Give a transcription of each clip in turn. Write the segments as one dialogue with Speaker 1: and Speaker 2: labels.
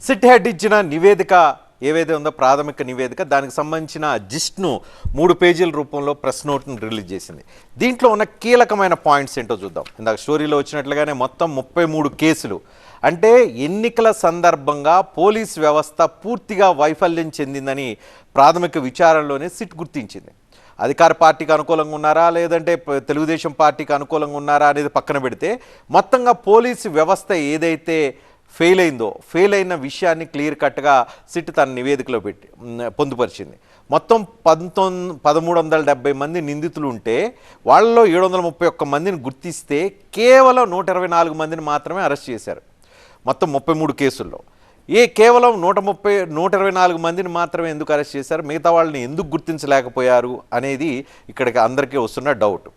Speaker 1: SIT head ఇచ్చిన నివేదిక ఏవైతే ఉందో ప్రాథమిక నివేదిక దానికి సంబంధించిన జిస్ట్ను 3 పేజీల రూపంలో ప్రెస్ నోట్ను రిలీజ్ చేసింది. దీంట్లో ఉన్న కీలకమైన పాయింట్స్ ఏంటో చూద్దాం. ఇందాక స్టోరీలో వచ్చినట్లుగానే మొత్తం 33 కేసులు, అంటే ఎన్నికల సందర్భంగా పోలీస్ వ్యవస్థ పూర్తిగా వైఫల్యం చెందిందని ప్రాథమిక విచారణలోనే సిట్ గుర్తించింది. అధికార పార్టీకి అనుకూలంగా ఉన్నారా లేదంటే తెలుగుదేశం పార్టీకి అనుకూలంగా ఉన్నారా అనేది పక్కన పెడితే మొత్తంగా పోలీసు వ్యవస్థ ఏదైతే ఫెయిల్ అయిన విషయాన్ని క్లియర్ కట్గా సిట్ తన నివేదికలో పొందుపరిచింది. మొత్తం 1370 మంది నిందితులు ఉంటే వాళ్ళలో 731 మందిని గుర్తిస్తే కేవలం 124 మందిని మాత్రమే అరెస్ట్ చేశారు. మొత్తం 33 కేసుల్లో కేవలం 124 మందిని మాత్రమే ఎందుకు అరెస్ట్ చేశారు, మిగతా వాళ్ళని ఎందుకు గుర్తించలేకపోయారు అనేది ఇక్కడికి అందరికీ వస్తున్న డౌట్.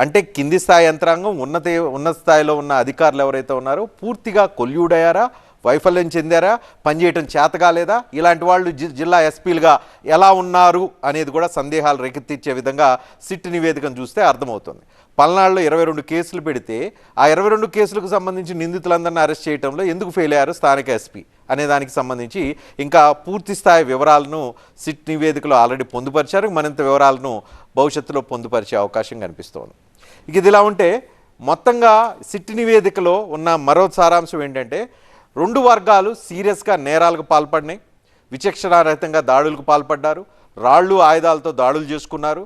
Speaker 1: అంటే కింది స్థాయి యంత్రాంగం ఉన్నత స్థాయిలో ఉన్న అధికారులు ఎవరైతే ఉన్నారో పూర్తిగా కొల్యూడయ్యారా, వైఫల్యం చెందారా, పనిచేయటం చేత కాలేదా, ఇలాంటి వాళ్ళు జిల్లా ఎస్పీలుగా ఎలా ఉన్నారు అనేది కూడా సందేహాలు రేకెత్తించే విధంగా సిట్ నివేదికను చూస్తే అర్థమవుతుంది. పల్నాడులో 22 కేసులు పెడితే ఆ 22 కేసులకు సంబంధించి నిందితులందరినీ అరెస్ట్ చేయడంలో ఎందుకు ఫెయిల్ అయ్యారు స్థానిక ఎస్పీ అనే దానికి సంబంధించి ఇంకా పూర్తి స్థాయి వివరాలను సిట్ నివేదికలో ఆల్రెడీ పొందుపరిచారు. మరింత వివరాలను భవిష్యత్తులో పొందుపరిచే అవకాశం కనిపిస్తోంది. ఇక ఇది ఇలా ఉంటే మొత్తంగా సిట్ నివేదికలో ఉన్న మరో సారాంశం ఏంటంటే 2 వర్గాలు సీరియస్గా నేరాలకు పాల్పడినాయి, విచక్షణారహితంగా దాడులకు పాల్పడ్డారు, రాళ్ళు ఆయుధాలతో దాడులు చేసుకున్నారు,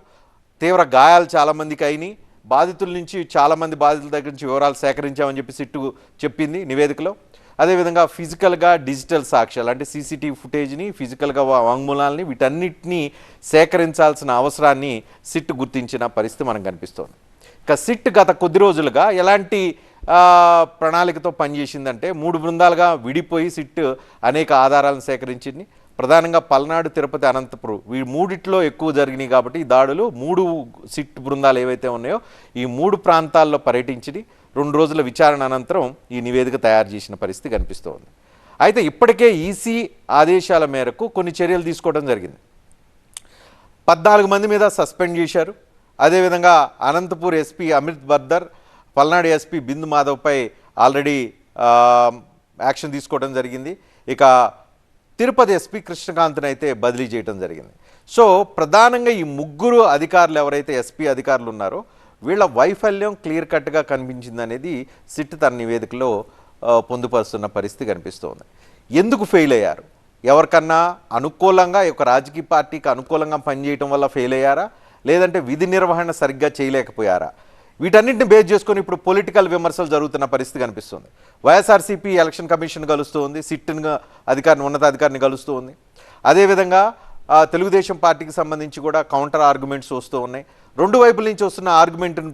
Speaker 1: తీవ్ర గాయాలు చాలామందికి అయినాయి. బాధితుల నుంచి చాలామంది బాధితుల దగ్గర నుంచి వివరాలు సేకరించామని చెప్పి సిట్టు చెప్పింది నివేదికలో. అదేవిధంగా ఫిజికల్గా డిజిటల్ సాక్ష్యాలు అంటే సీసీటీవీ ఫుటేజ్ని, ఫిజికల్గా వాంగ్మూలాలని వీటన్నిటినీ సేకరించాల్సిన అవసరాన్ని సిట్ గుర్తించిన పరిస్థితి మనకు కనిపిస్తోంది. ఇక సిట్ గత కొద్ది రోజులుగా ఎలాంటి ప్రణాళికతో పనిచేసిందంటే 3 బృందాలుగా విడిపోయి సిట్ అనేక ఆధారాలను సేకరించింది. ప్రధానంగా పల్నాడు, తిరుపతి, అనంతపురం ఈ మూడిట్లో ఎక్కువ జరిగినాయి కాబట్టి ఈ దాడులు 3 సిట్ బృందాలు ఏవైతే ఉన్నాయో ఈ 3 ప్రాంతాల్లో పర్యటించి 2 రోజుల విచారణ అనంతరం ఈ నివేదిక తయారు చేసిన పరిస్థితి కనిపిస్తోంది. అయితే ఇప్పటికే ఈసీ ఆదేశాల మేరకు కొన్ని చర్యలు తీసుకోవడం జరిగింది. 14 మంది మీద సస్పెండ్ చేశారు. అదేవిధంగా అనంతపూర్ ఎస్పీ అమిత్ బర్దర్, పల్నాడు ఎస్పీ బిందు మాధవ్పై ఆల్రెడీ యాక్షన్ తీసుకోవడం జరిగింది. ఇక తిరుపతి ఎస్పీ కృష్ణకాంత్ని అయితే బదిలీ చేయడం జరిగింది. సో ప్రధానంగా ఈ 3 అధికారులు ఎవరైతే ఎస్పీ అధికారులు ఉన్నారో వీళ్ళ వైఫల్యం క్లియర్ కట్గా కనిపించింది అనేది సిట్ తన నివేదికలో పొందుపరుస్తున్న పరిస్థితి కనిపిస్తోంది. ఎందుకు ఫెయిల్ అయ్యారు, ఎవరికన్నా అనుకూలంగా ఒక రాజకీయ పార్టీకి అనుకూలంగా పనిచేయటం వల్ల ఫెయిల్ అయ్యారా లేదంటే విధి నిర్వహణ సరిగ్గా చేయలేకపోయారా, వీటన్నింటిని బేస్ చేసుకొని ఇప్పుడు పొలిటికల్ విమర్శలు జరుగుతున్న పరిస్థితి కనిపిస్తుంది. వైఎస్ఆర్సీపీ ఎలక్షన్ కమిషన్ కలుస్తూ ఉంది, సిట్ని ఉన్నతాధికారిని కలుస్తూ ఉంది. అదేవిధంగా తెలుగుదేశం పార్టీకి సంబంధించి కూడా కౌంటర్ ఆర్గ్యుమెంట్స్ వస్తూ ఉన్నాయి. 2 వైపుల నుంచి వస్తున్న ఆర్గ్యుమెంట్ని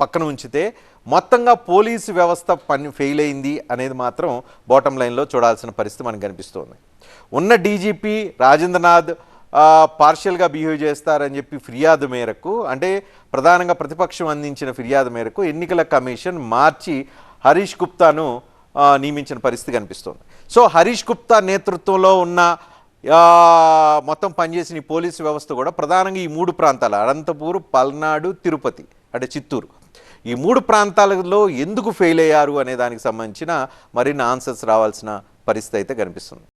Speaker 1: పక్కన ఉంచితే మొత్తంగా పోలీసు వ్యవస్థ ఫెయిల్ అయింది అనేది మాత్రం బాటమ్ లైన్లో చూడాల్సిన పరిస్థితి మనకు కనిపిస్తోంది. ఉన్న డీజీపీ రాజేంద్రనాథ్ పార్షియల్గా బిహేవ్ చేస్తారని చెప్పి ఫిర్యాదు మేరకు, అంటే ప్రధానంగా ప్రతిపక్షం అందించిన ఫిర్యాదు మేరకు ఎన్నికల కమిషన్ మార్చి హరీష్ గుప్తాను నియమించిన పరిస్థితి కనిపిస్తోంది. సో హరీష్ గుప్తా నేతృత్వంలో ఉన్న మొత్తం పనిచేసిన ఈ పోలీసు వ్యవస్థ కూడా ప్రధానంగా ఈ 3 ప్రాంతాలు అనంతపూర్, పల్నాడు, తిరుపతి అంటే చిత్తూరు ఈ 3 ప్రాంతాలలో ఎందుకు ఫెయిల్ అయ్యారు అనే దానికి సంబంధించిన మరిన్ని ఆన్సర్స్ రావాల్సిన పరిస్థితి అయితే కనిపిస్తుంది.